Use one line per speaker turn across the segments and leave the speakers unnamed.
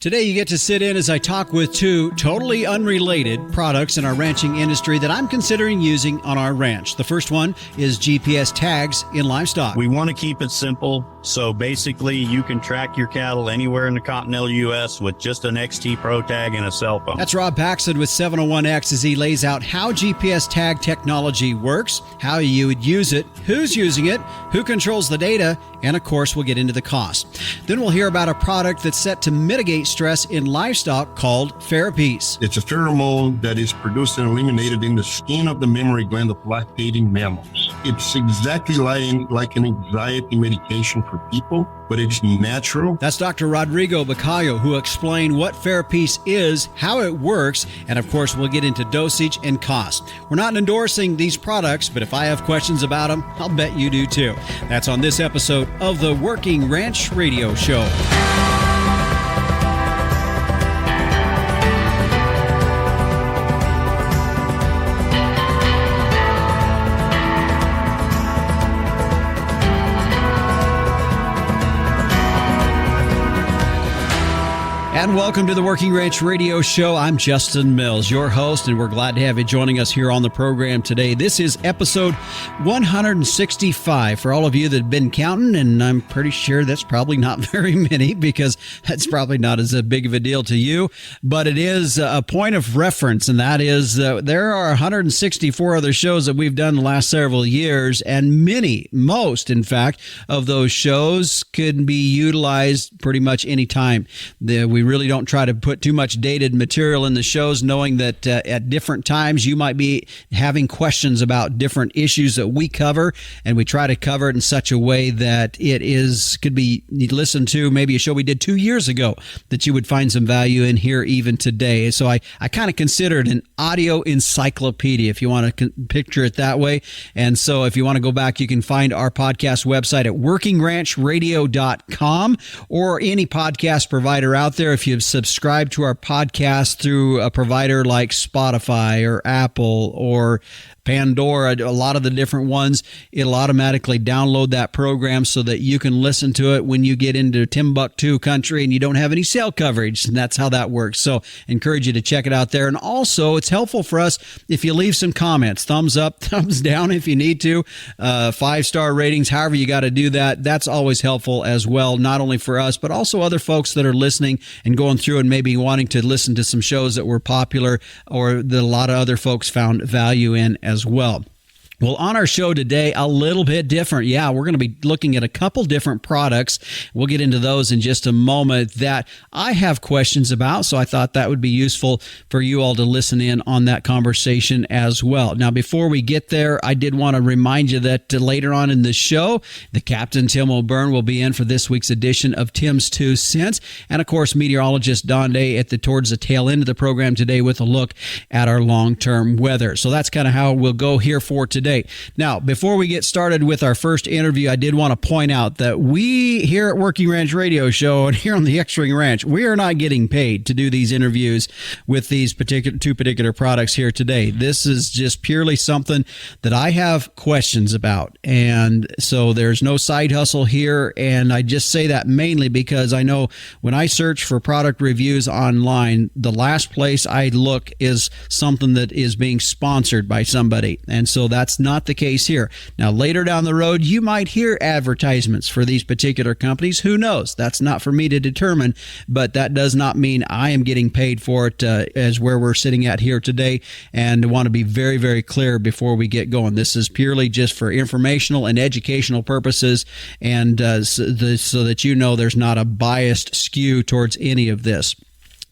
Today you get to sit in as I talk with two totally unrelated products in our ranching industry that I'm considering using on our ranch. The first one is GPS tags in livestock.
We want to keep it simple, so basically you can track your cattle anywhere in the continental U.S. with just an XT Pro tag and a cell phone.
That's Rob Paxson with 701X as he lays out how GPS tag technology works, how you would use it, who's using it, who controls the data, and of course we'll get into the cost. Then we'll hear about a product that's set to mitigate stress in livestock called FerAppease.
It's a pheromone that is produced and eliminated in the skin of the mammary gland of lactating mammals. It's exactly like an anxiety medication for people, but it's natural.
That's Dr. Rodorigo Bacalho, who explained what FerAppease is, how it works, and of course we'll get into dosage and cost. We're not endorsing these products, but if I have questions about them, I'll bet you do too. That's on this episode of the Working Ranch Radio Show. And welcome to the Working Ranch Radio Show. I'm Justin Mills, your host, and we're glad to have you joining us here on the program today. This is episode 165 for all of you that have been counting, and I'm pretty sure that's probably not very many because that's probably not as big of a deal to you, but it is a point of reference, and that is there are 164 other shows that we've done the last several years, and most, in fact, of those shows could be utilized pretty much any time. We really don't try to put too much dated material in the shows, knowing that at different times you might be having questions about different issues that we cover, and we try to cover it in such a way that could be listened to, maybe a show we did 2 years ago that you would find some value in here even today. So I kind of consider it an audio encyclopedia, if you want to picture it that way. And so if you want to go back, you can find our podcast website at workingranchradio.com or any podcast provider out there. If you've subscribed to our podcast through a provider like Spotify or Apple or Pandora, a lot of the different ones, it'll automatically download that program so that you can listen to it when you get into Timbuktu country and you don't have any cell coverage. And that's how that works. So encourage you to check it out there. And also, it's helpful for us if you leave some comments, thumbs up, thumbs down if you need to, 5-star ratings, however you got to do that. That's always helpful as well, not only for us, but also other folks that are listening and going through and maybe wanting to listen to some shows that were popular or that a lot of other folks found value in as well. Well, on our show today, a little bit different. Yeah, we're going to be looking at a couple different products. We'll get into those in just a moment that I have questions about, so I thought that would be useful for you all to listen in on that conversation as well. Now, before we get there, I did want to remind you that later on in the show, the Captain Tim O'Byrne will be in for this week's edition of Tim's 2 Cents, and of course, meteorologist Don Day towards the tail end of the program today with a look at our long-term weather. So that's kind of how we'll go here for today. Now, before we get started with our first interview, I did want to point out that we here at Working Ranch Radio Show and here on the X-Ring Ranch, we are not getting paid to do these interviews with these two particular products here today. This is just purely something that I have questions about. And so there's no side hustle here. And I just say that mainly because I know when I search for product reviews online, the last place I look is something that is being sponsored by somebody. And so that's not the case here. Now, later down the road, you might hear advertisements for these particular companies. Who knows? That's not for me to determine, but that does not mean I am getting paid for it as where we're sitting at here today. And I want to be very, very clear before we get going. This is purely just for informational and educational purposes, and so that you know there's not a biased skew towards any of this.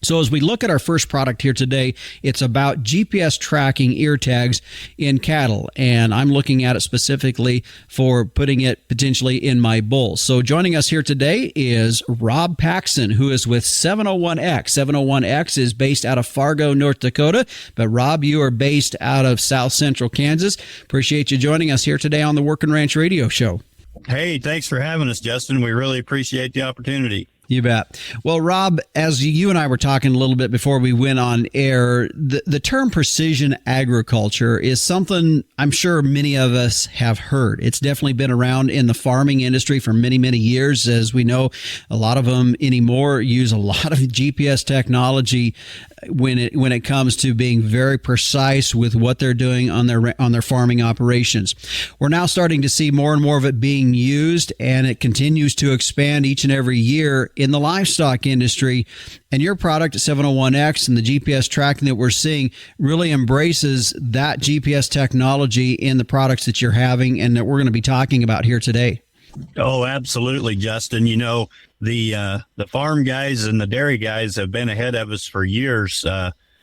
So as we look at our first product here today, it's about GPS tracking ear tags in cattle, and I'm looking at it specifically for putting it potentially in my bulls. So joining us here today is Rob Paxson, who is with 701X. 701X is based out of Fargo, North Dakota, but Rob, you are based out of South Central Kansas. Appreciate you joining us here today on the Working Ranch Radio Show.
Hey, thanks for having us, Justin. We really appreciate the opportunity.
You bet. Well, Rob, as you and I were talking a little bit before we went on air, the term precision agriculture is something I'm sure many of us have heard. It's definitely been around in the farming industry for many, many years. As we know, a lot of them anymore use a lot of GPS technology when it comes to being very precise with what they're doing on their farming operations. We're now starting to see more and more of it being used, and it continues to expand each and every year in the livestock industry. And your product, 701X, and the GPS tracking that we're seeing really embraces that GPS technology in the products that you're having and that we're going to be talking about here today.
Oh, absolutely, Justin. You know, the farm guys and the dairy guys have been ahead of us for years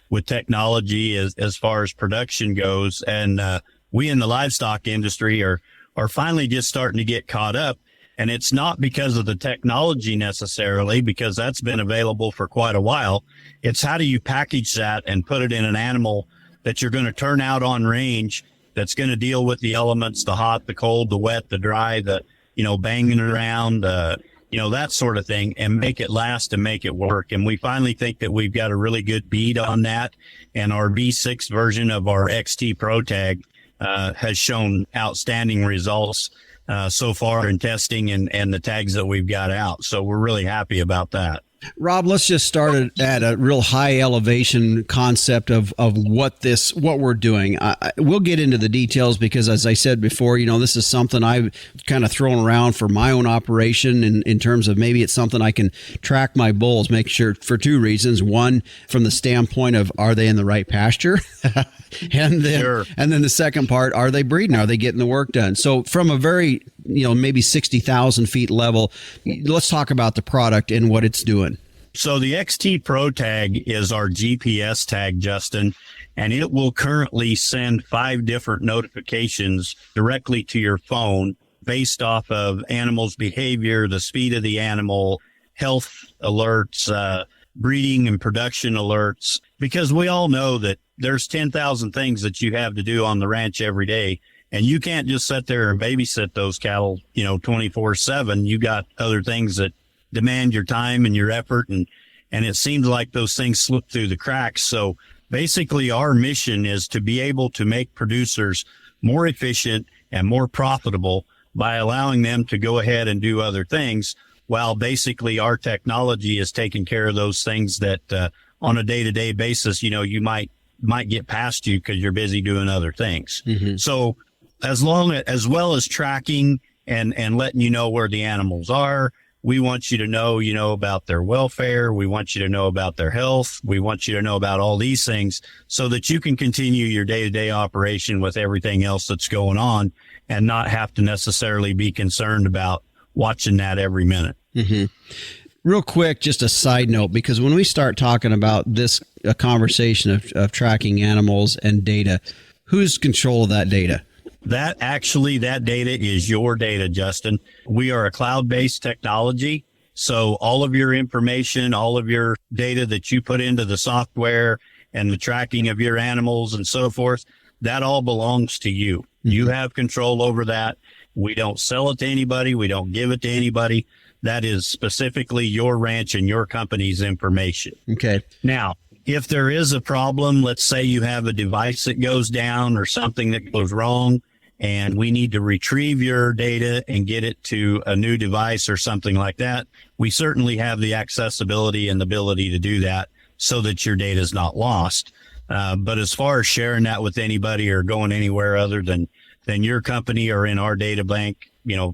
with technology as far as production goes. And we in the livestock industry are finally just starting to get caught up. And it's not because of the technology necessarily, because that's been available for quite a while. It's how do you package that and put it in an animal that you're going to turn out on range, that's going to deal with the elements, the hot, the cold, the wet, the dry, the banging around, that sort of thing, and make it last and make it work. And we finally think that we've got a really good bead on that. And our V6 version of our XT Pro Tag has shown outstanding results so far in testing and the tags that we've got out. So we're really happy about that.
Rob, let's just start at a real high elevation concept of what we're doing. We'll get into the details because, as I said before, this is something I've kind of thrown around for my own operation in terms of maybe it's something I can track my bulls, make sure for two reasons. One, from the standpoint of are they in the right pasture? And then the second part, are they breeding? Are they getting the work done? So from a very, maybe 60,000 feet level, let's talk about the product and what it's doing.
So the XT Pro Tag is our GPS tag, Justin, and it will currently send 5 different notifications directly to your phone based off of animals' behavior, the speed of the animal, health alerts, breeding and production alerts, because we all know that there's 10,000 things that you have to do on the ranch every day. And you can't just sit there and babysit those cattle, 24/7. You got other things that demand your time and your effort. And it seems like those things slip through the cracks. So basically our mission is to be able to make producers more efficient and more profitable by allowing them to go ahead and do other things, while basically our technology is taking care of those things that on a day-to-day basis, you might get past you because you're busy doing other things. Mm-hmm. So as well as tracking and letting you know where the animals are, we want you to know, about their welfare. We want you to know about their health. We want you to know about all these things so that you can continue your day-to-day operation with everything else that's going on and not have to necessarily be concerned about watching that every minute.
Mm-hmm. Real quick, just a side note, because when we start talking about a conversation of tracking animals and data, who's control of that data?
That data is your data, Justin. We are a cloud-based technology. So all of your information, all of your data that you put into the software and the tracking of your animals and so forth, that all belongs to you. Mm-hmm. You have control over that. We don't sell it to anybody. We don't give it to anybody. That is specifically your ranch and your company's information.
Okay.
Now, if there is a problem, let's say you have a device that goes down or something that goes wrong, and we need to retrieve your data and get it to a new device or something like that, we certainly have the accessibility and the ability to do that so that your data is not lost. But as far as sharing that with anybody or going anywhere other than your company or in our data bank,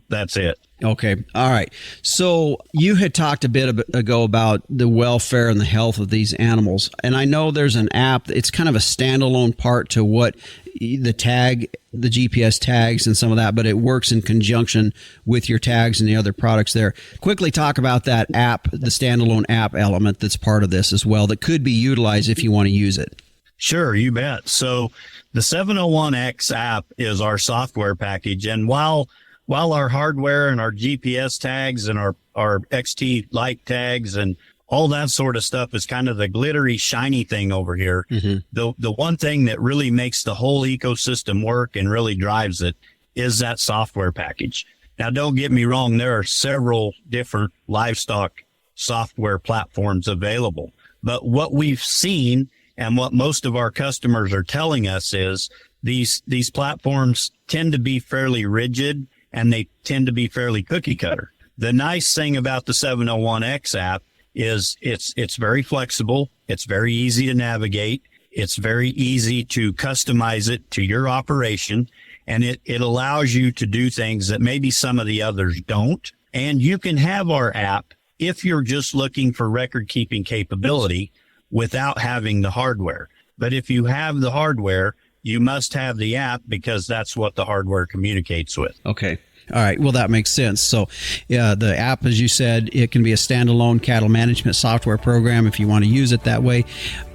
that's it.
Okay. All right. So you had talked a bit ago about the welfare and the health of these animals. And I know there's an app. It's kind of a standalone part to what the GPS tags and some of that, but it works in conjunction with your tags and the other products there. Quickly talk about that app, the standalone app element that's part of this as well, that could be utilized if you want to use it.
Sure, you bet. So the 701X app is our software package. And while our hardware and our GPS tags and our XT light tags and all that sort of stuff is kind of the glittery, shiny thing over here, mm-hmm. the one thing that really makes the whole ecosystem work and really drives it is that software package. Now, don't get me wrong. There are several different livestock software platforms available. But what we've seen and what most of our customers are telling us is these platforms tend to be fairly rigid and they tend to be fairly cookie cutter. The nice thing about the 701X app is it's very flexible. It's very easy to navigate. It's very easy to customize it to your operation. And it allows you to do things that maybe some of the others don't. And you can have our app if you're just looking for record keeping capability without having the hardware. But if you have the hardware, you must have the app because that's what the hardware communicates with.
Okay. All right. Well, that makes sense. So the app, as you said, it can be a standalone cattle management software program if you want to use it that way.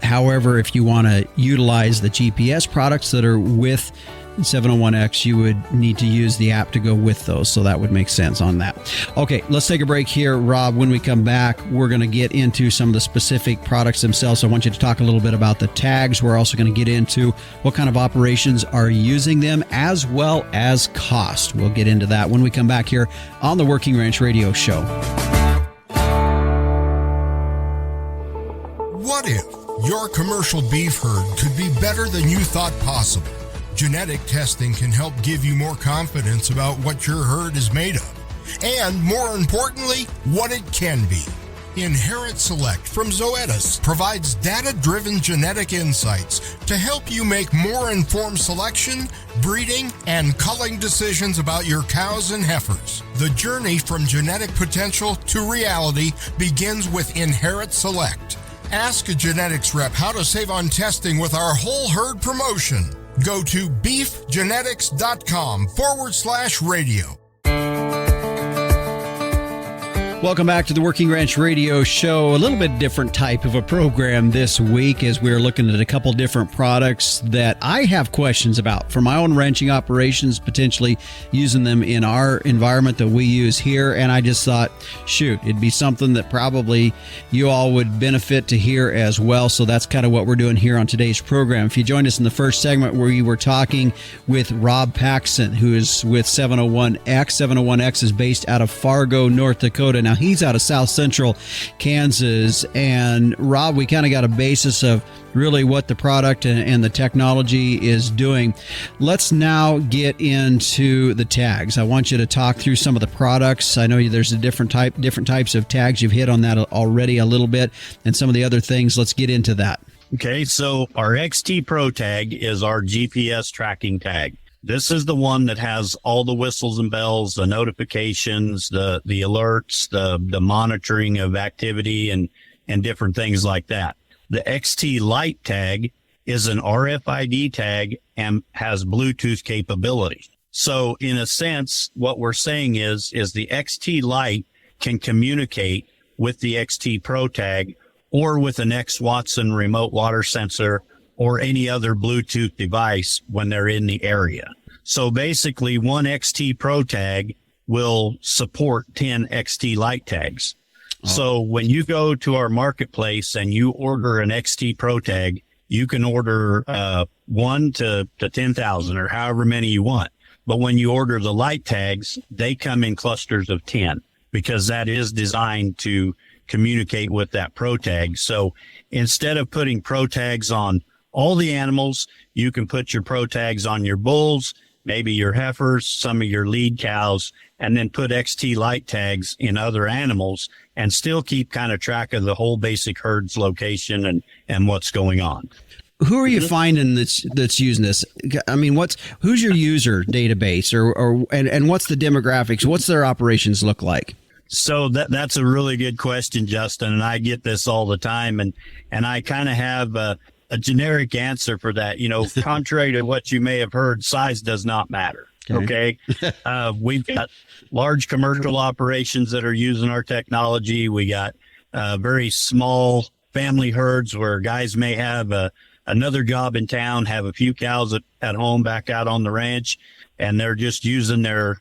However, if you want to utilize the GPS products that are with 701X, you would need to use the app to go with those. So that would make sense on that. Okay, let's take a break here, Rob. When we come back, we're going to get into some of the specific products themselves. So I want you to talk a little bit about the tags. We're also going to get into what kind of operations are using them, as well as cost. We'll get into that when we come back here on the Working Ranch Radio Show.
What if your commercial beef herd could be better than you thought possible? Genetic testing can help give you more confidence about what your herd is made of, and more importantly, what it can be. Inherit Select from Zoetis provides data-driven genetic insights to help you make more informed selection, breeding, and culling decisions about your cows and heifers. The journey from genetic potential to reality begins with Inherit Select. Ask a genetics rep how to save on testing with our whole herd promotion. Go to beefgenetics.com/radio.
Welcome back to the Working Ranch Radio Show. A little bit different type of a program this week as we're looking at a couple different products that I have questions about for my own ranching operations, potentially using them in our environment that we use here. And I just thought, shoot, it'd be something that probably you all would benefit to hear as well. So that's kind of what we're doing here on today's program. If you joined us in the first segment where we were talking with Rob Paxson, who is with 701X. 701X is based out of Fargo, North Dakota. Now, he's out of South Central Kansas. And Rob, we kind of got a basis of really what the product and the technology is doing. Let's now get into the tags. I want you to talk through some of the products. I know there's different types of tags. You've hit on that already a little bit, and some of the other things. Let's get into that.
Okay, so our XT Pro tag is our GPS tracking tag. This is the one that has all the whistles and bells, the notifications, the alerts, the monitoring of activity and different things like that. The XT Lite tag is an RFID tag and has Bluetooth capability. So in a sense, what we're saying is the XT Lite can communicate with the XT Pro tag or with an X Watson remote water sensor or any other Bluetooth device when they're in the area. So basically, one XT Pro tag will support 10 XT Lite tags. Oh. So when you go to our marketplace and you order an XT Pro tag, you can order 1 to 10,000 or however many you want. But when you order the Lite tags, they come in clusters of 10 because that is designed to communicate with that Pro tag. So instead of putting Pro tags on all the animals, you can put your Pro tags on your bulls, maybe your heifers, some of your lead cows, and then put XT Lite tags in other animals and still keep kind of track of the whole basic herd's location and what's going on.
Who are you finding that's using this? I mean, who's your user database and what's the demographics? What's their operations look like?
So that's a really good question, Justin, and I get this all the time, and I kind of have a generic answer for that. You know, contrary to what you may have heard, size does not matter. Okay. We've got large commercial operations that are using our technology. We got very small family herds where guys may have another job in town, have a few cows at home back out on the ranch, and they're just using their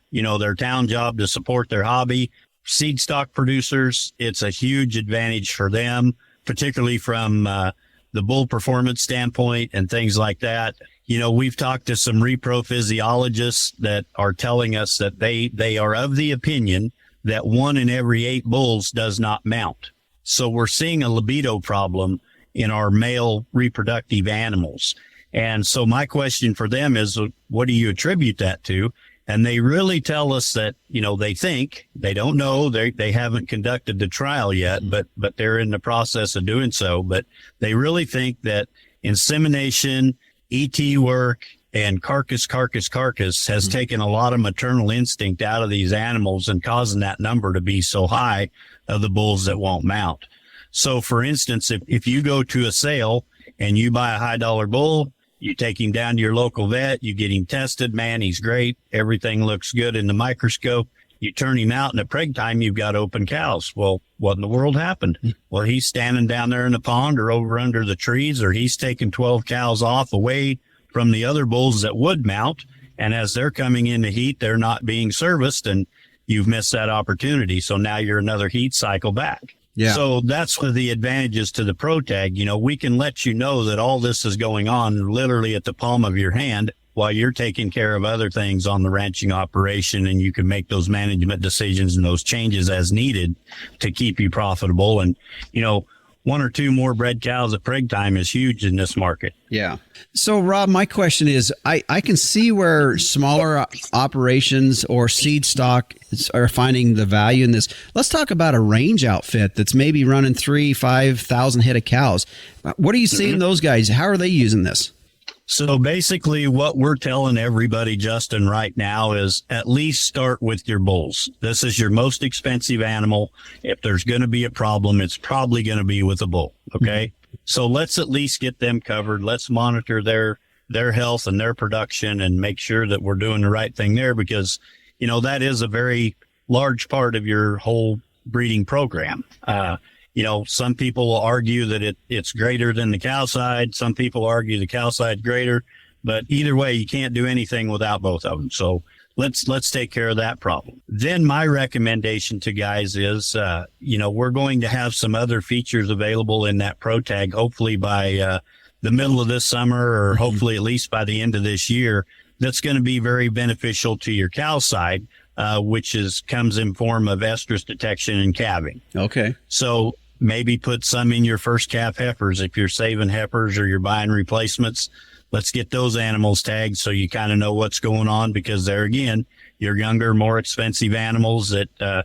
town job to support their hobby. Seed stock producers, it's a huge advantage for them, particularly from the bull performance standpoint and things like that. You know, we've talked to some repro physiologists that are telling us that they are of the opinion that 1 in every 8 bulls does not mount. So we're seeing a libido problem in our male reproductive animals. And so my question for them is, what do you attribute that to? And they really tell us that, they think, they don't know, they haven't conducted the trial yet, but they're in the process of doing so. But they really think that insemination, ET work, and carcass has taken a lot of maternal instinct out of these animals and causing that number to be so high of the bulls that won't mount. So for instance, if you go to a sale and you buy a high dollar bull, you take him down to your local vet, you get him tested, man, he's great. Everything looks good in the microscope. You turn him out and at preg time, you've got open cows. Well, what in the world happened? Well, he's standing down there in the pond or over under the trees, or he's taking 12 cows off away from the other bulls that would mount. And as they're coming into heat, they're not being serviced, and you've missed that opportunity. So now you're another heat cycle back. Yeah. So that's one of the advantages to the Pro Tag. We can let you know that all this is going on literally at the palm of your hand while you're taking care of other things on the ranching operation, and you can make those management decisions and those changes as needed to keep you profitable. And, one or two more bred cows at preg time is huge in this market.
Yeah. So, Rob, my question is, I can see where smaller operations or seed stock are finding the value in this. Let's talk about a range outfit that's maybe running 3,000-5,000 head of cows. What are you seeing those guys? How are they using this?
So basically what we're telling everybody, Justin, right now is at least start with your bulls. This is your most expensive animal. If there's going to be a problem, it's probably going to be with a bull. Okay. So let's at least get them covered. Let's monitor their health and their production and make sure that we're doing the right thing there, because, that is a very large part of your whole breeding program. Some people will argue that it's greater than the cow side. Some people argue the cow side's greater, but either way, you can't do anything without both of them. So let's take care of that problem. Then my recommendation to guys is, we're going to have some other features available in that Pro Tag, hopefully by, the middle of this summer, or hopefully at least by the end of this year. That's going to be very beneficial to your cow side, which comes in form of estrus detection and calving.
Okay. So
maybe put some in your first calf heifers. If you're saving heifers or you're buying replacements, let's get those animals tagged so you kind of know what's going on, because they're, again, your younger, more expensive animals that, the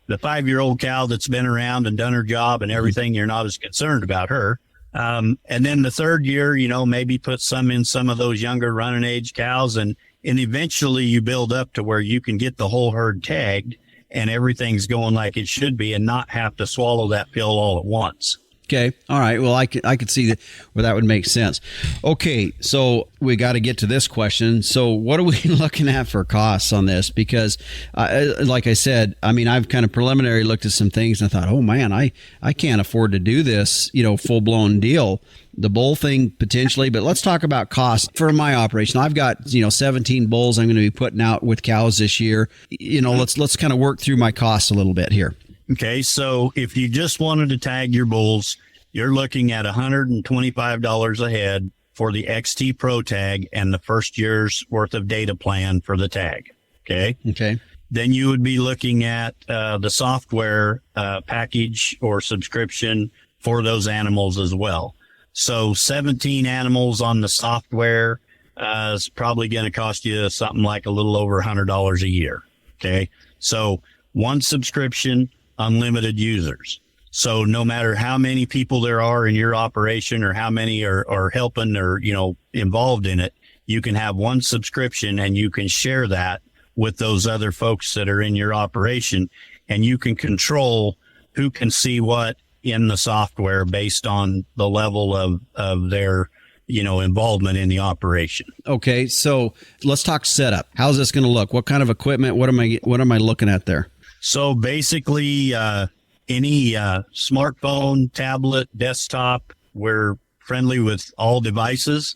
5-year-old cow that's been around and done her job and everything, you're not as concerned about her. And then the third year, maybe put some in some of those younger running age cows, and eventually you build up to where you can get the whole herd tagged and everything's going like it should be, and not have to swallow that pill all at once.
Okay. All right. Well, I could see where that would make sense. Okay. So we got to get to this question. So what are we looking at for costs on this? Because like I said, I've kind of preliminary looked at some things and I thought, oh man, I can't afford to do this, full blown deal. The bull thing potentially, but let's talk about cost for my operation. I've got, 17 bulls I'm going to be putting out with cows this year. Let's kind of work through my costs a little bit here.
Okay, so if you just wanted to tag your bulls, you're looking at $125 a head for the XT Pro Tag and the first year's worth of data plan for the tag. Okay. Then you would be looking at the software package or subscription for those animals as well. So 17 animals on the software is probably going to cost you something like a little over $100 a year. Okay, so one subscription, unlimited users. So no matter how many people there are in your operation or how many are helping or, involved in it, you can have one subscription and you can share that with those other folks that are in your operation, and you can control who can see what in the software based on the level of their, involvement in the operation.
Okay. So let's talk setup. How's this going to look? What kind of equipment? What am I looking at there?
So basically, any smartphone, tablet, desktop, we're friendly with all devices.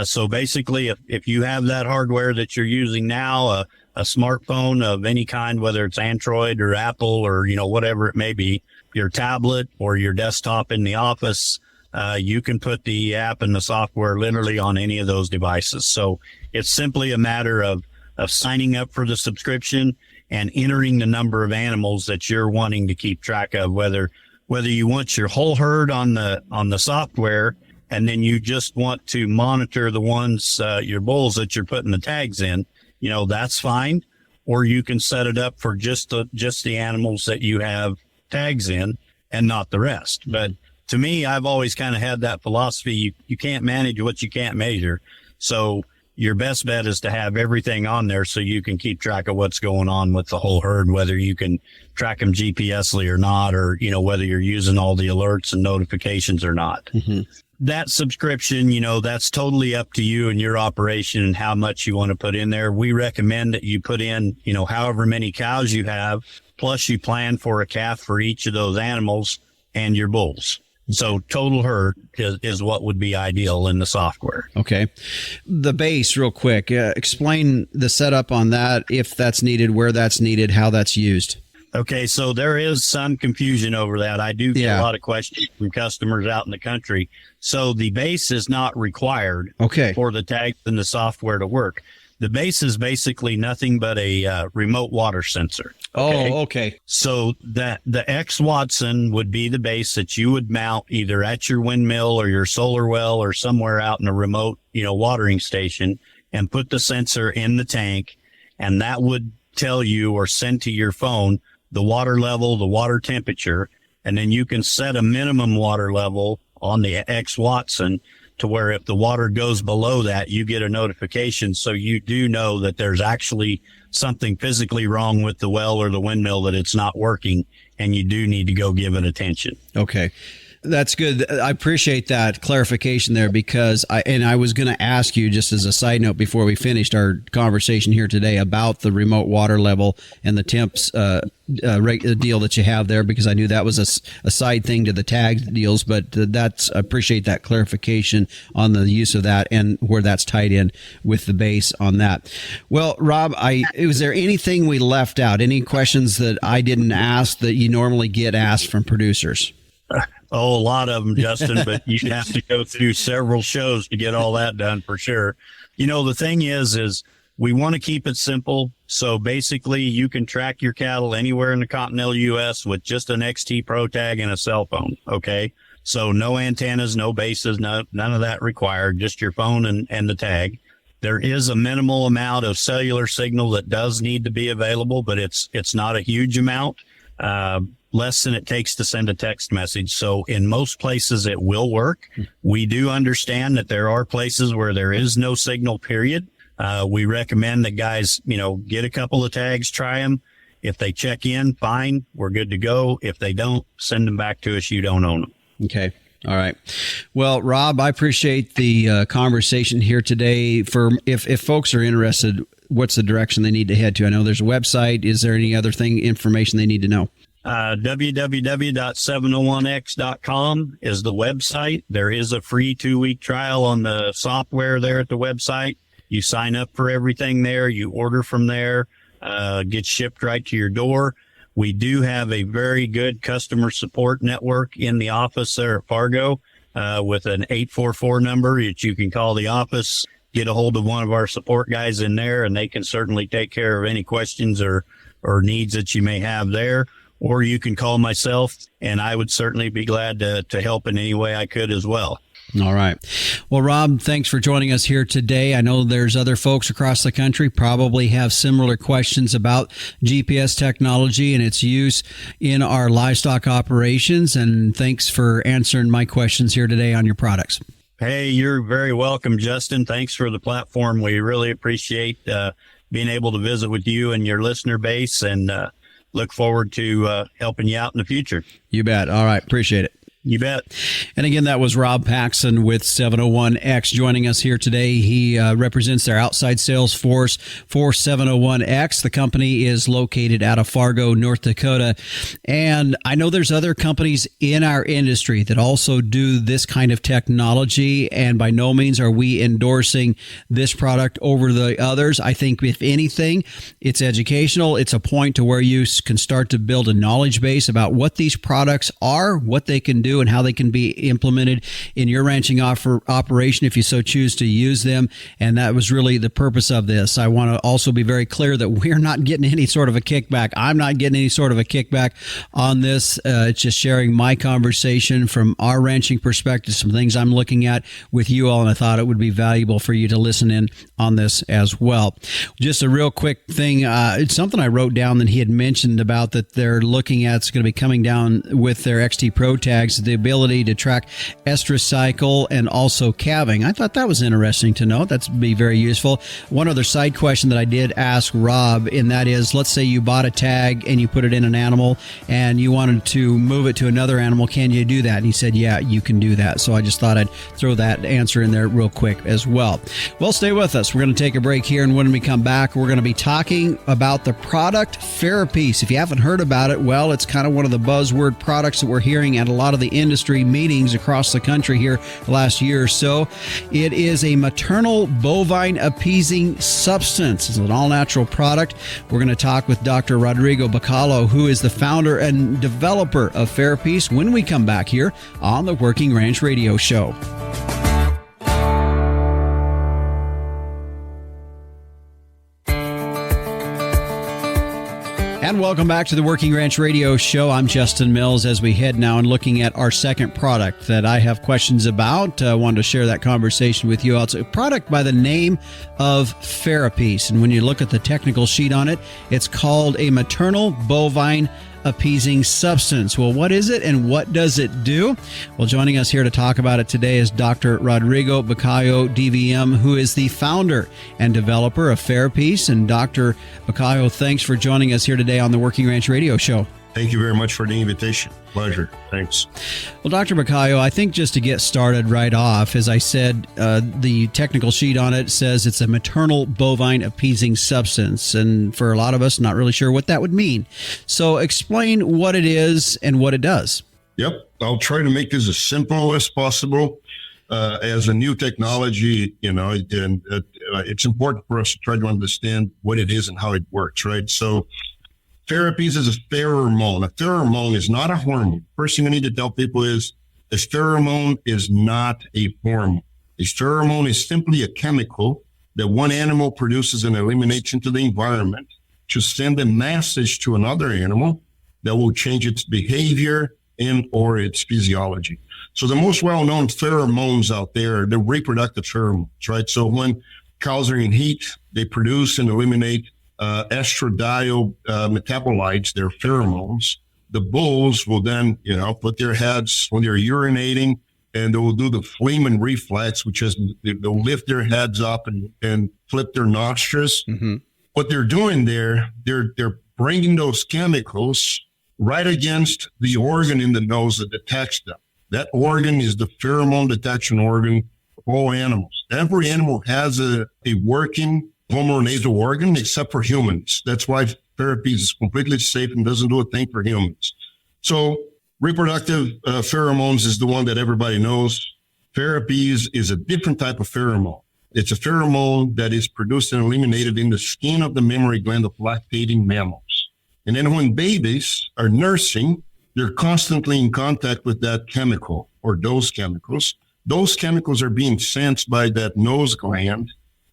So basically, if you have that hardware that you're using now, a smartphone of any kind, whether it's Android or Apple or, whatever it may be, your tablet or your desktop in the office, you can put the app and the software literally on any of those devices. So it's simply a matter of signing up for the subscription and entering the number of animals that you're wanting to keep track of, whether whether you want your whole herd on the software, and then you just want to monitor the ones, your bulls that you're putting the tags in, that's fine. Or you can set it up for just the animals that you have tags in and not the rest. But to me, I've always kind of had that philosophy. You can't manage what you can't measure. So your best bet is to have everything on there so you can keep track of what's going on with the whole herd, whether you can track them GPSly or not, or, whether you're using all the alerts and notifications or not. Mm-hmm. That subscription, that's totally up to you and your operation and how much you want to put in there. We recommend that you put in, however many cows you have, plus you plan for a calf for each of those animals and your bulls. So total herd is what would be ideal in the software.
Okay. The base, real quick, explain the setup on that, if that's needed, where that's needed, how that's used.
Okay, so there is some confusion over that. I do get a lot of questions from customers out in the country. So the base is not required for the tags and the software to work. The base is basically nothing but a remote water sensor.
Okay? Oh, okay.
So that the X Watson would be the base that you would mount either at your windmill or your solar well or somewhere out in a remote, watering station, and put the sensor in the tank, and that would tell you or send to your phone the water level, the water temperature, and then you can set a minimum water level on the X Watson to where if the water goes below that, you get a notification. So you do know that there's actually something physically wrong with the well or the windmill, that it's not working, and you do need to go give it attention.
Okay. That's good. I appreciate that clarification there, because I was going to ask you, just as a side note before we finished our conversation here today, about the remote water level and the temps deal that you have there, because I knew that was a side thing to the tag deals, but I appreciate that clarification on the use of that and where that's tied in with the base on that. Well, Rob, was there anything we left out? Any questions that I didn't ask that you normally get asked from producers?
Oh, a lot of them, Justin, but you have to go through several shows to get all that done for sure. The thing is we want to keep it simple. So basically you can track your cattle anywhere in the continental U.S. with just an XT Pro tag and a cell phone. Okay. So no antennas, no bases, none of that required, just your phone and the tag. There is a minimal amount of cellular signal that does need to be available, but it's not a huge amount. Less than it takes to send a text message. So in most places it will work. We do understand that there are places where there is no signal, period. We recommend that guys, get a couple of tags, try them. If they check in, fine, we're good to go. If they don't, send them back to us. You don't own them.
Okay. All right. Well, Rob, I appreciate the conversation here today. If folks are interested, what's the direction they need to head to? I know there's a website. Is there any other information they need to know?
www.701x.com is the website. There is a free 2-week trial on the software there at the website. You sign up for everything there. You order from there, gets shipped right to your door. We do have a very good customer support network in the office there at Fargo, with an 844 number that you can call the office, get a hold of one of our support guys in there, and they can certainly take care of any questions or needs that you may have there. Or you can call myself, and I would certainly be glad to help in any way I could as well.
All right. Well, Rob, thanks for joining us here today. I know there's other folks across the country probably have similar questions about GPS technology and its use in our livestock operations. And thanks for answering my questions here today on your products.
Hey, you're very welcome, Justin. Thanks for the platform. We really appreciate being able to visit with you and your listener base, and look forward to helping you out in the future.
You bet. All right. Appreciate it.
You bet.
And again, that was Rob Paxson with 701X joining us here today. He represents their outside sales force for 701X. The company is located out of Fargo, North Dakota. And I know there's other companies in our industry that also do this kind of technology. And by no means are we endorsing this product over the others. I think if anything, it's educational. It's a point to where you can start to build a knowledge base about what these products are, what they can do, do and how they can be implemented in your ranching operation if you so choose to use them. And that was really the purpose of this. I want to also be very clear that we're not getting any sort of a kickback. I'm not getting any sort of a kickback on this. It's just sharing my conversation from our ranching perspective, some things I'm looking at with you all, and I thought it would be valuable for you to listen in on this as well. Just a real quick thing. It's something I wrote down that he had mentioned about that they're looking at. It's going to be coming down with their XT Pro tags, the ability to track estrus cycle and also calving. I thought that was interesting to know. That's be very useful. One other side question that I did ask Rob, and that is, let's say you bought a tag and you put it in an animal and you wanted to move it to another animal. Can you do that? And he said, yeah, you can do that. So I just thought I'd throw that answer in there real quick as well. Well, stay with us. We're going to take a break here, and when we come back, we're going to be talking about the product FerAppease. If you haven't heard about it, well, it's kind of one of the buzzword products that we're hearing at a lot of the industry meetings across the country here the last year or so. It is a maternal bovine appeasing substance. It's an all-natural product. We're going to talk with Dr. Rodorigo Bacalho, who is the founder and developer of FerAppease, when we come back here on the Working Ranch Radio Show. And welcome back to the Working Ranch Radio Show. I'm Justin Mills as we head now and looking at our second product that I have questions about. I wanted to share that conversation with you. It's a product by the name of FerAppease. And when you look at the technical sheet on it, it's called a maternal bovine appeasing substance. Well, what is it and what does it do? Well, joining us here to talk about it today is Dr. Rodorigo Bacalho, DVM, who is the founder and developer of FerAppease. And Dr. Bacalho, thanks for joining us here today on the Working Ranch Radio Show.
Thank you very much for the invitation. Pleasure. Thanks.
Well, Dr. Bacalho, I think just to get started right off, as I said, the technical sheet on it says it's a maternal bovine appeasing substance. And for a lot of us, not really sure what that would mean. So explain what it is and what it does.
Yep. I'll try to make this as simple as possible. As a new technology, it's important for us to try to understand what it is and how it works, right? So FerAppease is a pheromone. A pheromone is not a hormone. First thing I need to tell people is a pheromone is not a hormone. A pheromone is simply a chemical that one animal produces and eliminates into the environment to send a message to another animal that will change its behavior and or its physiology. So the most well-known pheromones out there, they're reproductive pheromones, right? So when cows are in heat, they produce and eliminate estradiol metabolites, their pheromones. The bulls will then, put their heads when they're urinating, and they will do the Fleeman reflex, which is they'll lift their heads up and flip their nostrils. Mm-hmm. What they're doing there, they're bringing those chemicals right against the organ in the nose that detects them. That organ is the pheromone detection organ of all animals. Every animal has a working pulmonasal organ except for humans. That's why FerAppease is completely safe and doesn't do a thing for humans. So reproductive pheromones is the one that everybody knows. FerAppease is a different type of pheromone. It's a pheromone that is produced and eliminated in the skin of the mammary gland of lactating mammals. And then when babies are nursing, they're constantly in contact with that chemical or those chemicals. Those chemicals are being sensed by that nose gland,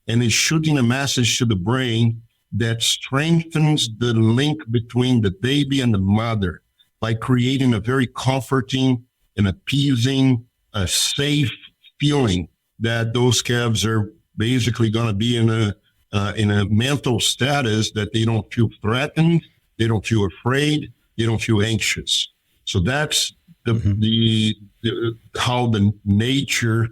and is shooting a message to the brain that strengthens the link between the baby and the mother by creating a very comforting and appeasing, safe feeling that those calves are basically going to be in a mental status that they don't feel threatened, they don't feel afraid, they don't feel anxious. So that's the how the nature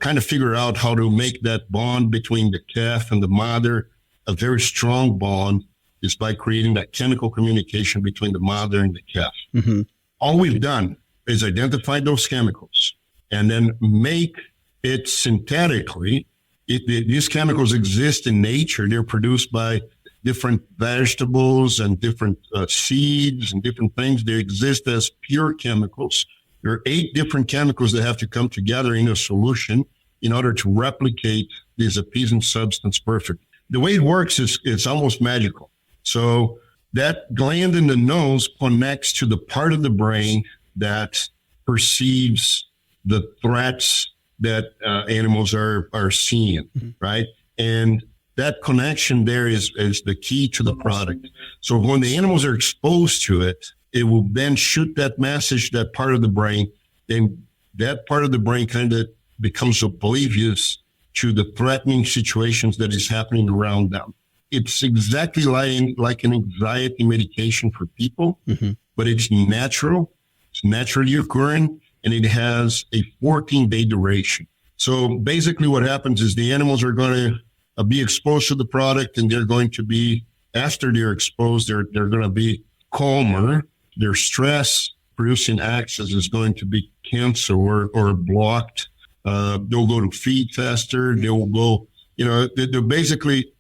kind of figure out how to make that bond between the calf and the mother a very strong bond is by creating that chemical communication between the mother and the calf. Mm-hmm. All we've done is identify those chemicals and then make it synthetically. These chemicals exist in nature. They're produced by different vegetables and different seeds and different things. They exist as pure chemicals. There are 8 different chemicals that have to come together in a solution in order to replicate this appeasing substance perfectly. The way it works is it's almost magical. So that gland in the nose connects to the part of the brain that perceives the threats that animals are seeing, right? And that connection there is the key to the product. So when the animals are exposed to it, it will then shoot that message, that part of the brain, and that part of the brain kind of becomes oblivious to the threatening situations that is happening around them. It's exactly like an anxiety medication for people, but it's natural, it's naturally occurring, and it has a 14-day duration. So basically what happens is the animals are going to be exposed to the product, and they're going to be, after they're exposed, they're going to be calmer. Their stress producing axis is going to be canceled or blocked. They'll go to feed faster. They will go, they're basically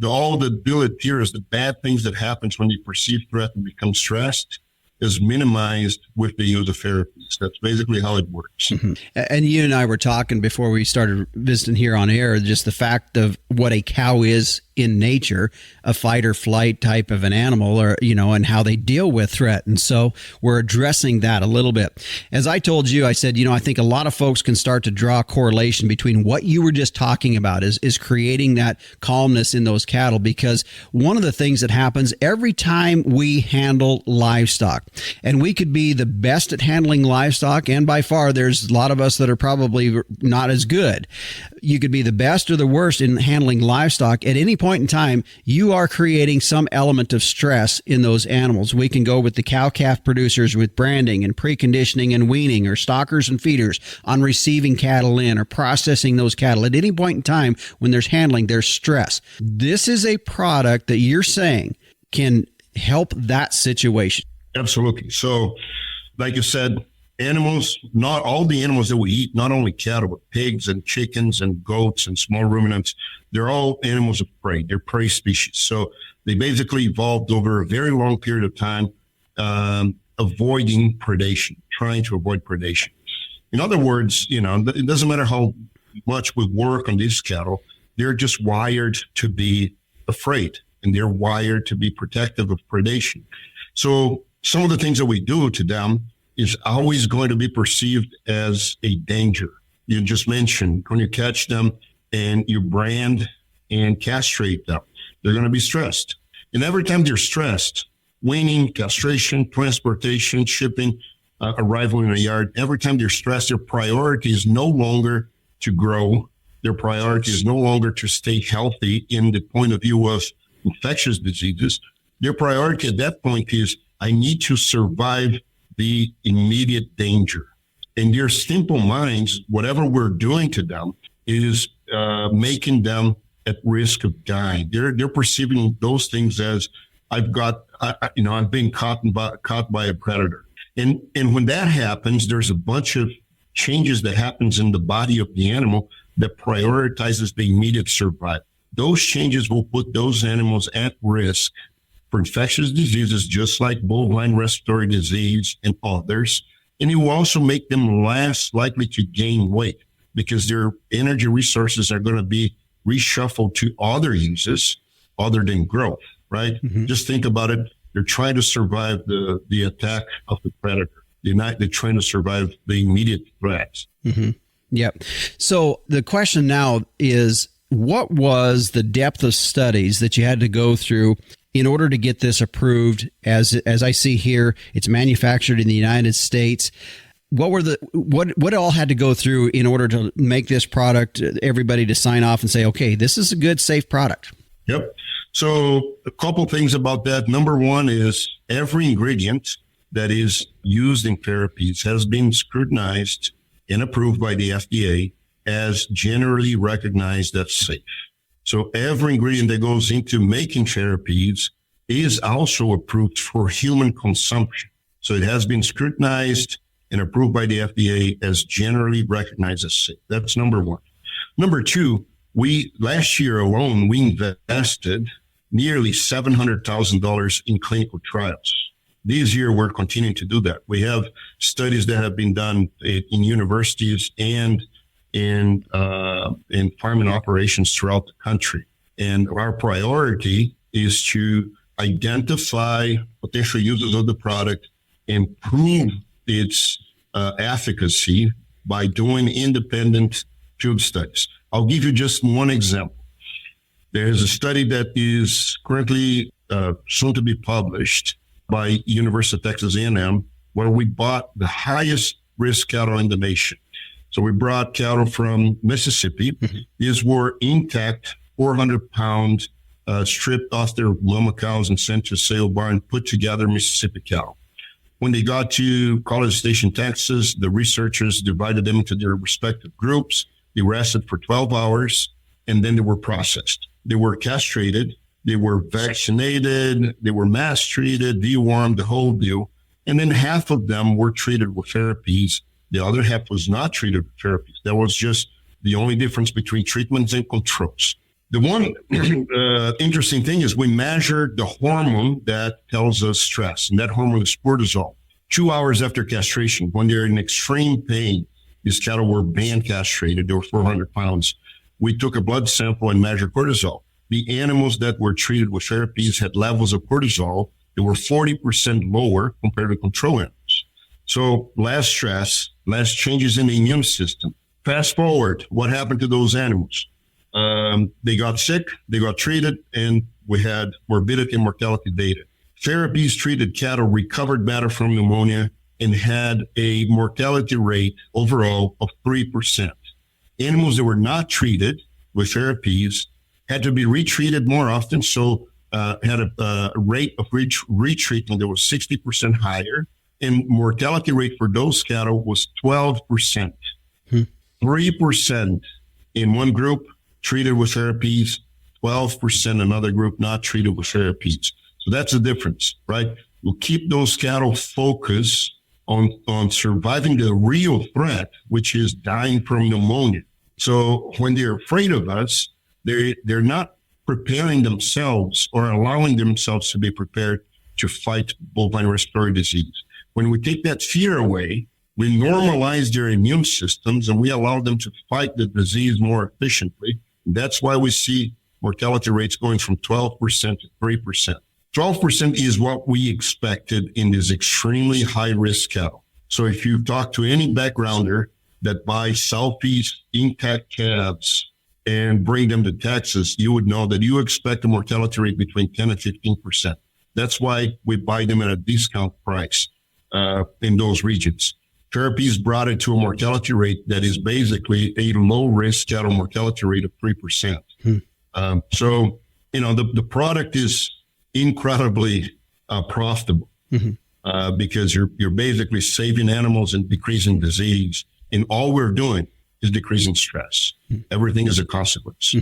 all the deleterious, the bad things that happens when you perceive threat and become stressed is minimized with the use of FerAppease. That's basically how it works.
And you and I were talking before we started visiting here on air, just the fact of what a cow is in nature, a fight or flight type of an animal, or, and how they deal with threat. And so we're addressing that a little bit. As I told you, I said, I think a lot of folks can start to draw a correlation between what you were just talking about is creating that calmness in those cattle, because one of the things that happens every time we handle livestock, and we could be the best at handling livestock, and by far there's a lot of us that are probably not as good. You could be the best or the worst in handling livestock. At any point in time, you are creating some element of stress in those animals. We can go with the cow-calf producers with branding and preconditioning and weaning, or stockers and feeders on receiving cattle in or processing those cattle. At any point in time when there's handling, there's stress. This is a product that you're saying can help that situation.
Absolutely. So, like you said, animals, not all the animals that we eat, not only cattle, but pigs and chickens and goats and small ruminants, they're all animals of prey. They're prey species. So they basically evolved over a very long period of time, avoiding predation, trying to avoid predation. In other words, it doesn't matter how much we work on these cattle, they're just wired to be afraid, and they're wired to be protective of predation. So some of the things that we do to them is always going to be perceived as a danger. You just mentioned when you catch them and you brand and castrate them, they're going to be stressed. And every time they're stressed, weaning, castration, transportation, shipping, arrival in a yard, every time they're stressed, their priority is no longer to grow. Their priority is no longer to stay healthy in the point of view of infectious diseases. Their priority at that point is, I need to survive the immediate danger. In their simple minds, whatever we're doing to them is making them at risk of dying. They're perceiving those things as I've been caught by a predator. And when that happens, there's a bunch of changes that happens in the body of the animal that prioritizes the immediate survival. Those changes will put those animals at risk for infectious diseases, just like bovine respiratory disease and others. And it will also make them less likely to gain weight because their energy resources are going to be reshuffled to other uses other than growth, right? Just think about it. They're trying to survive the attack of the predator. They're trying to survive the immediate threats.
Yep. So the question now is, what was the depth of studies that you had to go through in order to get this approved? As I see here, it's manufactured in the United States. What all had to go through in order to make this product, everybody to sign off and say, okay, this is a good, safe product?
Yep. So a couple things about that. Number one is every ingredient that is used in FerAppease has been scrutinized and approved by the FDA as generally recognized as safe. So every ingredient that goes into making FerAppease is also approved for human consumption. So it has been scrutinized and approved by the FDA as generally recognized as safe. That's number one. Number two, last year alone, we invested nearly $700,000 in clinical trials. This year, we're continuing to do that. We have studies that have been done in universities and in farming operations throughout the country. And our priority is to identify potential users of the product and prove its efficacy by doing independent field studies. I'll give you just one example. There's a study that is currently soon to be published by University of Texas A&M, where we bought the highest risk cattle in the nation. So we brought cattle from Mississippi. These were intact, 400-pound, stripped off their llama cows and sent to a sale barn, put together Mississippi cattle. When they got to College Station, Texas, the researchers divided them into their respective groups. They rested for 12 hours, and then they were processed. They were castrated, they were vaccinated, they were mass treated, dewormed, the whole deal. And then half of them were treated with FerAppease. The other half was not treated with FerAppease. That was just the only difference between treatments and controls. The one interesting thing is we measured the hormone that tells us stress, and that hormone is cortisol. 2 hours after castration, when they're in extreme pain, these cattle were band castrated. They were 400 pounds. We took a blood sample and measured cortisol. The animals that were treated with FerAppease had levels of cortisol that were 40% lower compared to control animals. So less stress, less changes in the immune system. Fast forward, what happened to those animals? They got sick, they got treated, and we had morbidity and mortality data. FerAppease treated cattle recovered better from pneumonia and had a mortality rate overall of 3%. Animals that were not treated with FerAppease had to be retreated more often, so had a rate of retreatment that was 60% higher, and mortality rate for those cattle was 12%. 3% in one group treated with FerAppease, 12% another group not treated with FerAppease. So that's the difference, right? We'll keep those cattle focused on surviving the real threat, which is dying from pneumonia. So when they're afraid of us, they're not preparing themselves or allowing themselves to be prepared to fight bovine respiratory disease. When we take that fear away, we normalize their immune systems and we allow them to fight the disease more efficiently. That's why we see mortality rates going from 12% to 3%. 12% is what we expected in this extremely high-risk cattle. So if you talk to any backgrounder that buys Southeast intact calves and bring them to Texas, you would know that you expect a mortality rate between 10 and 15%. That's why we buy them at a discount price in those regions. FerAppease brought it to a mortality rate that is basically a low-risk cattle mortality rate of 3%. So, the product is incredibly profitable because you're basically saving animals and decreasing disease. And all we're doing is decreasing stress. Everything is a consequence.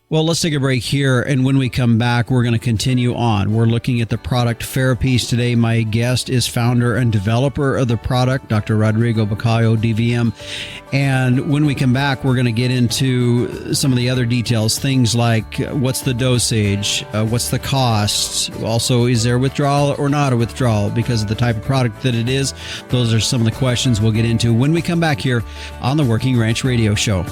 Well, let's take a break here, and when we come back, we're going to continue on. We're looking at the product FerAppease today. My guest is founder and developer of the product, Dr. Rodorigo Bacalho, DVM. And when we come back, we're going to get into some of the other details, things like what's the dosage, what's the cost, also is there withdrawal or not a withdrawal because of the type of product that it is. Those are some of the questions we'll get into when we come back here on the Working Ranch Radio Show.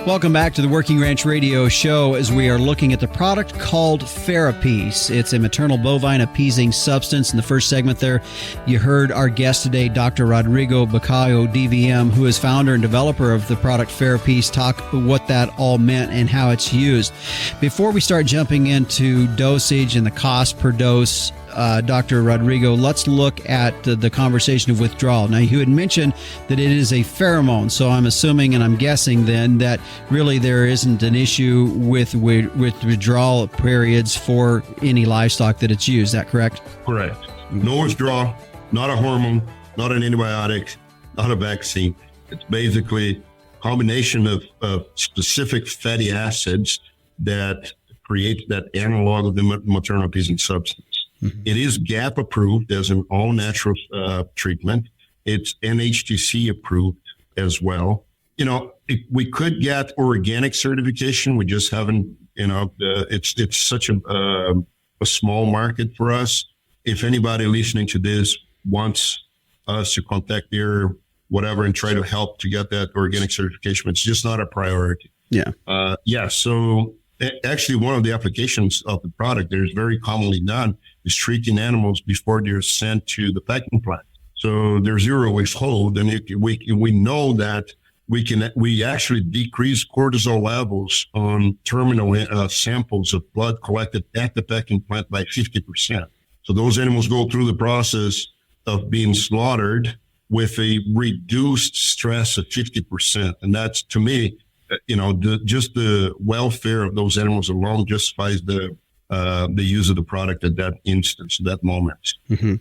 Welcome back to the Working Ranch Radio Show as we are looking at the product called FerAppease. It's a maternal bovine appeasing substance. In the first segment there, you heard our guest today, Dr. Rodorigo Bacalho, DVM, who is founder and developer of the product FerAppease, talk what that all meant and how it's used. Before we start jumping into dosage and the cost per dose, Dr. Rodorigo, let's look at the conversation of withdrawal. Now, you had mentioned that it is a pheromone, so I'm assuming and I'm guessing then that really there isn't an issue with withdrawal periods for any livestock that it's used. Is that correct?
Correct. No withdrawal, not a hormone, not an antibiotic, not a vaccine. It's basically a combination of specific fatty acids that create that analog of the maternal appeasing substance. It is GAP approved as an all-natural treatment. It's NHTC approved as well. We could get organic certification. We just haven't, it's such a small market for us. If anybody listening to this wants us to contact their whatever and try to help to get that organic certification, it's just not a priority.
Yeah.
So actually one of the applications of the product that is very commonly done is treating animals before they're sent to the packing plant. So they're 0 weeks old, and we know that we actually decrease cortisol levels on terminal samples of blood collected at the packing plant by 50%. So those animals go through the process of being slaughtered with a reduced stress of 50. And that's, to me, just the welfare of those animals alone justifies the use of the product at that instance, that moment.
Mm-hmm.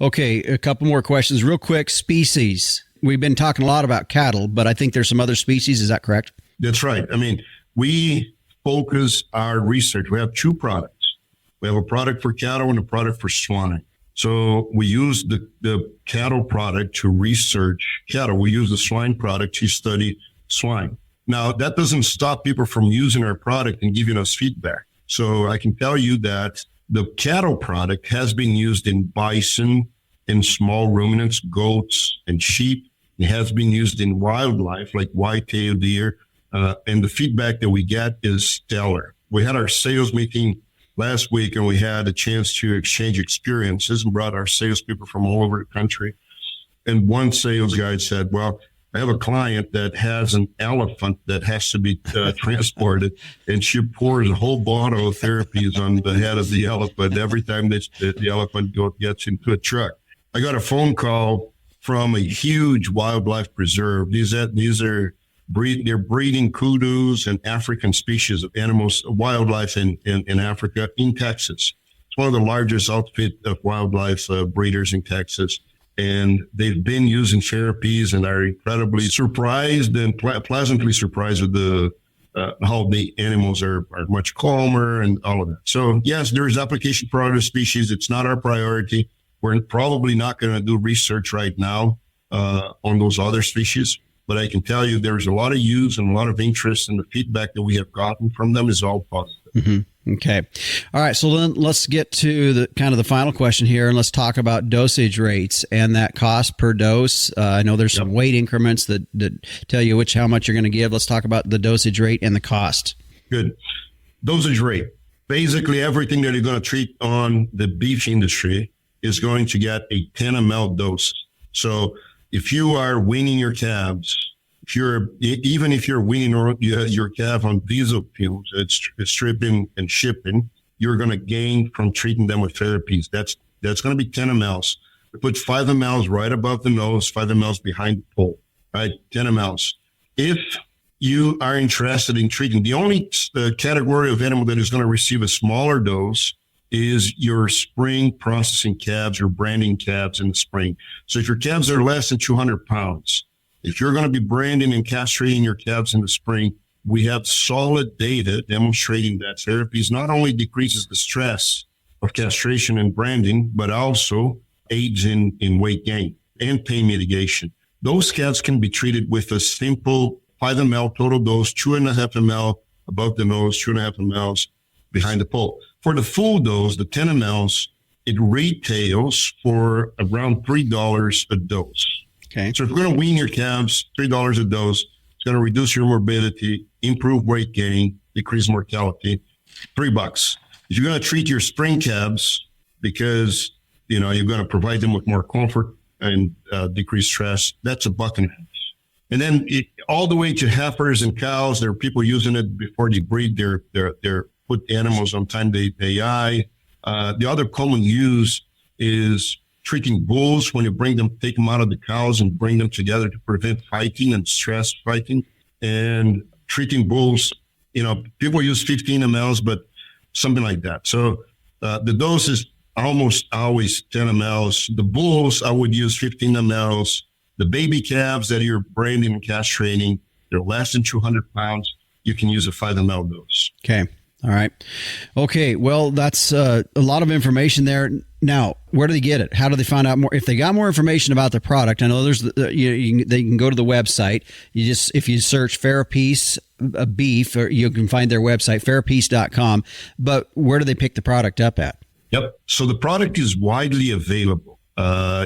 Okay, a couple more questions. Real quick, species. We've been talking a lot about cattle, but I think there's some other species. Is that correct?
That's right. I mean, we focus our research. We have 2 products. We have a product for cattle and a product for swine. So we use the cattle product to research cattle. We use the swine product to study swine. Now, that doesn't stop people from using our product and giving us feedback. So I can tell you that the cattle product has been used in bison, in small ruminants, goats, and sheep. It has been used in wildlife like white-tailed deer, and the feedback that we get is stellar. We had our sales meeting last week, and we had a chance to exchange experiences and brought our salespeople from all over the country. And one sales guy said, well, I have a client that has an elephant that has to be transported, and she pours a whole bottle of FerAppease on the head of the elephant every time that the elephant gets into a truck. I got a phone call from a huge wildlife preserve. They're breeding kudus and African species of animals, wildlife in Africa, in Texas. It's one of the largest outfit of wildlife breeders in Texas. And they've been using FerAppease and are incredibly surprised and pleasantly surprised with how the animals are much calmer and all of that. So yes, there is application for other species. It's not our priority. We're probably not going to do research right now on those other species, but I can tell you there's a lot of use and a lot of interest, and the feedback that we have gotten from them is all positive.
Mm-hmm. Okay. All right. So then let's get to the final question here, and let's talk about dosage rates and that cost per dose. I know there's some weight increments that tell you how much you're going to give. Let's talk about the dosage rate and the cost.
Good. Dosage rate. Basically, everything that you're going to treat on the beef industry is going to get a 10 ml dose. So if you are weaning your calves, even if you're weaning your calf on diesel fuels, it's stripping and shipping, you're going to gain from treating them with FerAppease. That's going to be 10 mLs. We put 5 mLs right above the nose, 5 mLs behind the pole, right? 10 mLs. If you are interested in treating, the only category of animal that is going to receive a smaller dose is your spring processing calves, your branding calves in the spring. So if your calves are less than 200 pounds, if you're going to be branding and castrating your calves in the spring, we have solid data demonstrating that FerAppease not only decreases the stress of castration and branding, but also aids in weight gain and pain mitigation. Those calves can be treated with a simple 5 ml total dose, 2.5 ml above the nose, 2.5 mLs behind the pole. For the full dose, the 10 mLs, it retails for around $3 a dose.
Okay.
So if you're going to wean your calves, $3 a dose, it's going to reduce your morbidity, improve weight gain, decrease mortality, $3. If you're going to treat your spring calves because, you're going to provide them with more comfort and decrease stress, that's $1.50. And then all the way to heifers and cows, there are people using it before they breed their put animals on time they die. The other common use is treating bulls when you take them out of the cows and bring them together to prevent fighting and stress fighting. And treating bulls, people use 15 mLs, but something like that. So the dose is almost always 10 mLs. The bulls, I would use 15 mLs. The baby calves that you're branding and castrating, they're less than 200 pounds. You can use a 5 ml dose.
Okay. All right. Okay. Well, that's a lot of information there. Now, where do they get it? How do they find out more? If they got more information about the product, I know there's they can go to the website. If you search FerAppease beef, or you can find their website, FerAppease.com. But where do they pick the product up at?
Yep. So the product is widely available.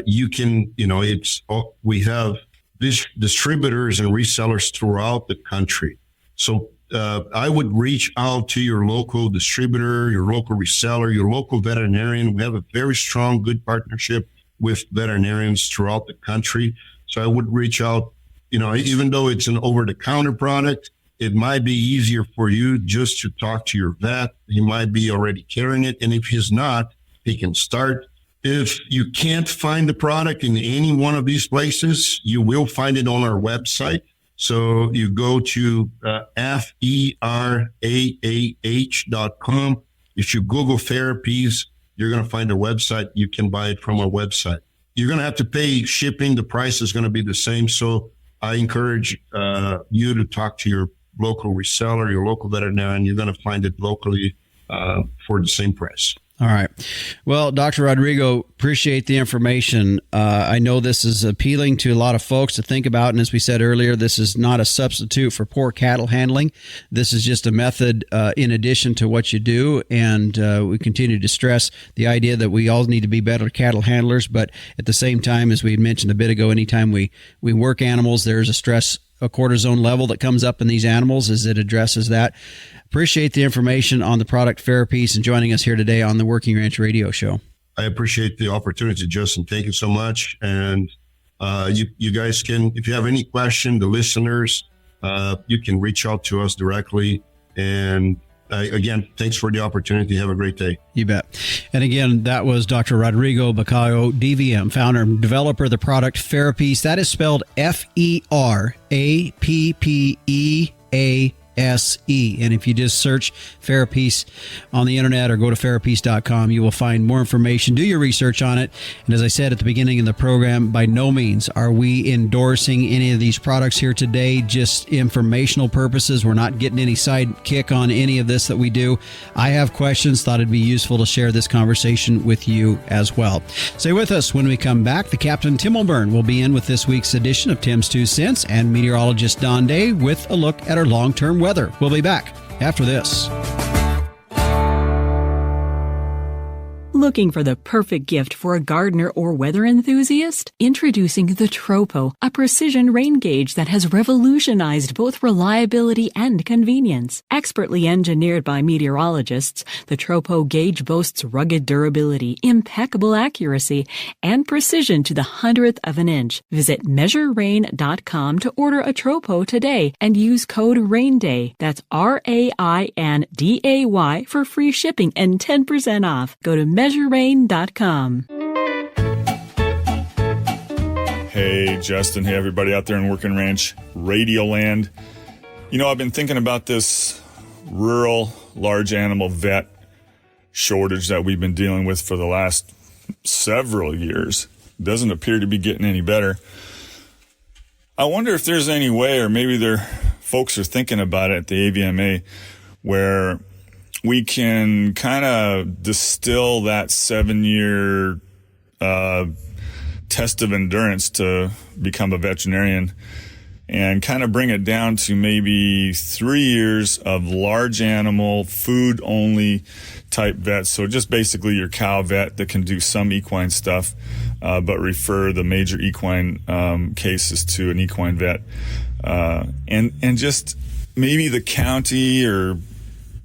You can, we have distributors and resellers throughout the country. So I would reach out to your local distributor, your local reseller, your local veterinarian. We have a very strong, good partnership with veterinarians throughout the country. So I would reach out, even though it's an over-the-counter product, it might be easier for you just to talk to your vet. He might be already carrying it. And if he's not, he can start. If you can't find the product in any one of these places, you will find it on our website. So you go to FerAppease.com. If you Google FerAppease, you're going to find a website. You can buy it from our website. You're going to have to pay shipping. The price is going to be the same. So I encourage you to talk to your local reseller, your local veterinarian. You're going to find it locally for the same price.
All right. Well, Dr. Rodorigo, appreciate the information. I know this is appealing to a lot of folks to think about. And as we said earlier, this is not a substitute for poor cattle handling. This is just a method in addition to what you do. And we continue to stress the idea that we all need to be better cattle handlers. But at the same time, as we had mentioned a bit ago, anytime we work animals, there's a cortisone level that comes up in these animals as it addresses that. Appreciate the information on the product FerAppease and joining us here today on the Working Ranch Radio Show.
I appreciate the opportunity, Justin. Thank you so much. And you guys can, if you have any question, the listeners, you can reach out to us directly. And again, thanks for the opportunity. Have a great day.
You bet. And again, that was Dr. Rodorigo Bacalho, DVM, founder and developer of the product FerAppease. That is spelled FerAppease. And if you just search FerAppease on the internet or go to FerAppease.com, you will find more information. Do your research on it. And as I said at the beginning of the program, by no means are we endorsing any of these products here today, just informational purposes. We're not getting any side kick on any of this that we do. I have questions, thought it'd be useful to share this conversation with you as well. Stay with us. When we come back, the Captain Tim O'Byrne will be in with this week's edition of Tim's 2 Cents and meteorologist Don Day with a look at our long-term weather. We'll be back after this.
Looking for the perfect gift for a gardener or weather enthusiast? Introducing the Tropo, a precision rain gauge that has revolutionized both reliability and convenience. Expertly engineered by meteorologists, the Tropo gauge boasts rugged durability, impeccable accuracy, and precision to the 100th of an inch. Visit measurerain.com to order a Tropo today and use code RAINDAY. That's RAINDAY for free shipping and 10% off. Go to measurerain.com.
Hey, Justin. Hey, everybody out there in Working Ranch Radio Land. I've been thinking about this rural large animal vet shortage that we've been dealing with for the last several years. It doesn't appear to be getting any better. I wonder if there's any way, or maybe folks are thinking about it at the AVMA, where we can kind of distill that 7-year test of endurance to become a veterinarian and kind of bring it down to maybe 3 years of large animal, food only type vets. So just basically your cow vet that can do some equine stuff, but refer the major equine cases to an equine vet. And just maybe the county or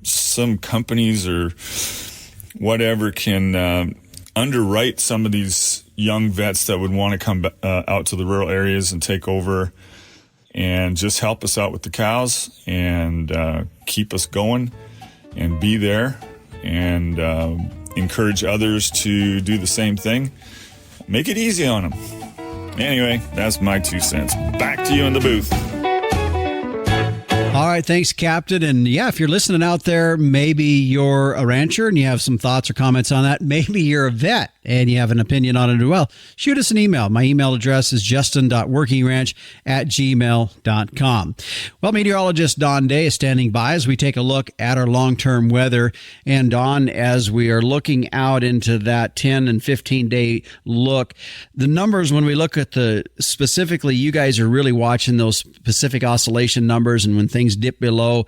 some companies or whatever can underwrite some of these young vets that would want to come out to the rural areas and take over and just help us out with the cows and keep us going and be there and encourage others to do the same thing. Make it easy on them. Anyway, that's my 2 cents. Back to you in the booth.
All right, thanks, Captain. And yeah, if you're listening out there, maybe you're a rancher and you have some thoughts or comments on that. Maybe you're a vet and you have an opinion on it as well. Shoot us an email. My email address is justin.workingranch@gmail.com. Well, meteorologist Don Day is standing by as we take a look at our long-term weather. And Don, as we are looking out into that 10 and 15-day look, the numbers, when we look at specifically, you guys are really watching those Pacific oscillation numbers, and when things dip below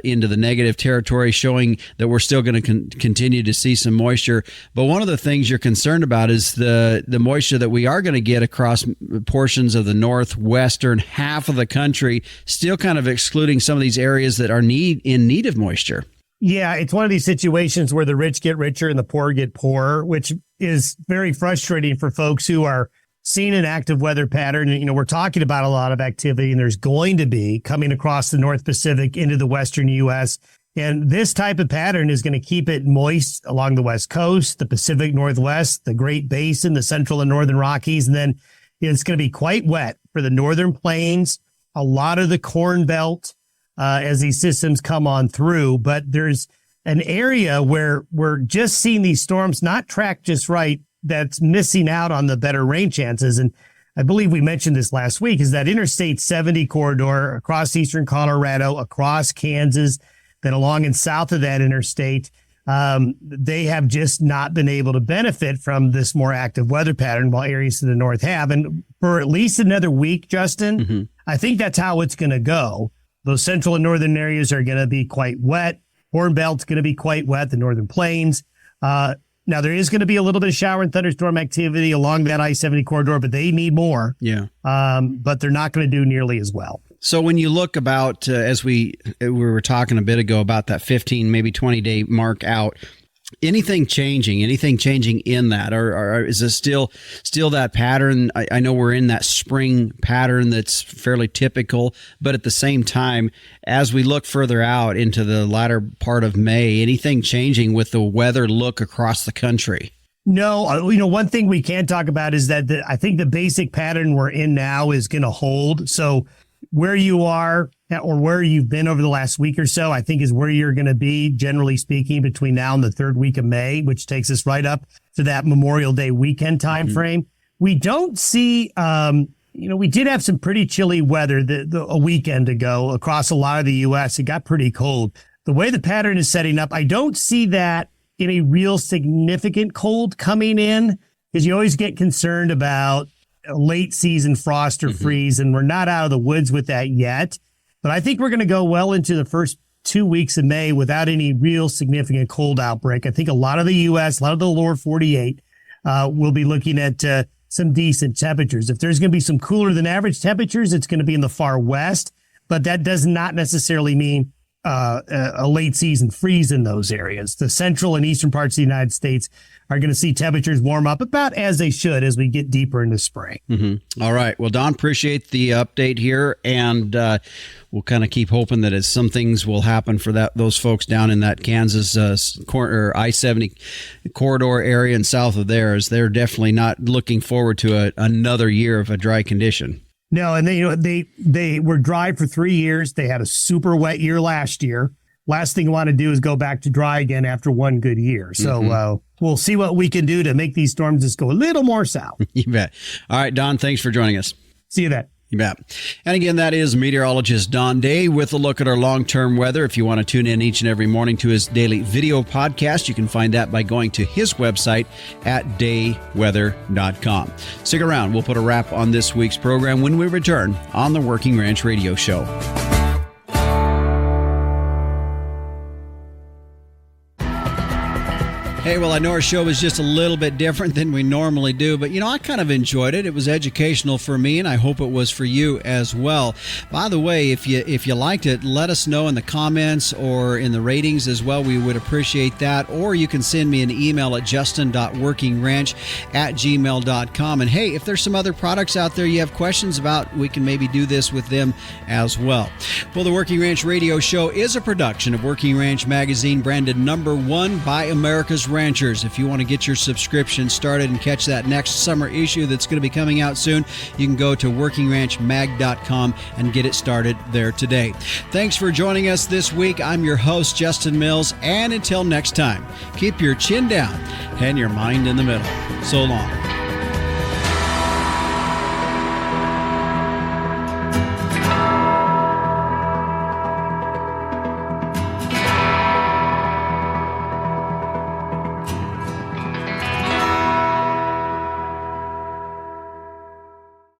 into the negative territory, showing that we're still going to continue to see some moisture. But one of the things you're concerned about is the moisture that we are going to get across portions of the northwestern half of the country, still kind of excluding some of these areas that are in need of moisture.
Yeah, it's one of these situations where the rich get richer and the poor get poorer, which is very frustrating for folks who are seeing an active weather pattern. You know, we're talking about a lot of activity, and there's going to be coming across the North Pacific into the western U.S., and this type of pattern is going to keep it moist along the West Coast, the Pacific Northwest, the Great Basin, the Central and Northern Rockies. And then it's going to be quite wet for the Northern Plains, a lot of the Corn Belt as these systems come on through. But there's an area where we're just seeing these storms not track just right that's missing out on the better rain chances. And I believe we mentioned this last week, is that Interstate 70 corridor across eastern Colorado, across Kansas, then along and south of that interstate, they have just not been able to benefit from this more active weather pattern, while areas to the north have. And for at least another week, Justin, I think that's how it's going to go. Those central and northern areas are going to be quite wet. Corn Belt's going to be quite wet, the Northern Plains. Now, there is going to be a little bit of shower and thunderstorm activity along that I-70 corridor, but they need more.
Yeah.
But they're not going to do nearly as well.
So when you look about, as we were talking a bit ago about that 15, maybe 20-day mark out, anything changing in that, or is it still that pattern? I know we're in that spring pattern that's fairly typical, but at the same time, as we look further out into the latter part of May, anything changing with the weather look across the country?
No, one thing we can talk about is that I think the basic pattern we're in now is going to hold. So where you are or where you've been over the last week or so, I think is where you're going to be, generally speaking, between now and the third week of May, which takes us right up to that Memorial Day weekend time frame. We don't see, we did have some pretty chilly weather a weekend ago across a lot of the U.S. It got pretty cold. The way the pattern is setting up, I don't see that in a real significant cold coming in, because you always get concerned about late season frost or freeze, and we're not out of the woods with that yet. But I think we're going to go well into the first 2 weeks of May without any real significant cold outbreak. I think a lot of the U.S., a lot of the lower 48 will be looking at some decent temperatures. If there's going to be some cooler than average temperatures, it's going to be in the far west, but that does not necessarily mean a late season freeze in those areas. The central and eastern parts of the United States are going to see temperatures warm up about as they should as we get deeper into spring.
All right. Well, Don, appreciate the update here, and we'll kind of keep hoping that some things will happen for those folks down in that Kansas I-70 corridor area and south of there, as they're definitely not looking forward to another year of a dry condition.
No, and they were dry for 3 years. They had a super wet year last year. Last thing you want to do is go back to dry again after one good year. So we'll see what we can do to make these storms just go a little more south.
You bet. All right, Don, thanks for joining us.
See you then.
You bet. And again, that is meteorologist Don Day with a look at our long-term weather. If you want to tune in each and every morning to his daily video podcast, you can find that by going to his website at dayweather.com. Stick around. We'll put a wrap on this week's program when we return on the Working Ranch Radio Show. Hey, well, I know our show is just a little bit different than we normally do, but, I kind of enjoyed it. It was educational for me, and I hope it was for you as well. By the way, if you liked it, let us know in the comments or in the ratings as well. We would appreciate that. Or you can send me an email at justin.workingranch@gmail.com. And, hey, if there's some other products out there you have questions about, we can maybe do this with them as well. Well, the Working Ranch Radio Show is a production of Working Ranch Magazine, branded #1 by America's Ranchers. If you want to get your subscription started and catch that next summer issue that's going to be coming out soon, you can go to workingranchmag.com and get it started there today. Thanks for joining us this week. I'm your host, Justin Mills, and until next time, keep your chin down and your mind in the middle. So long.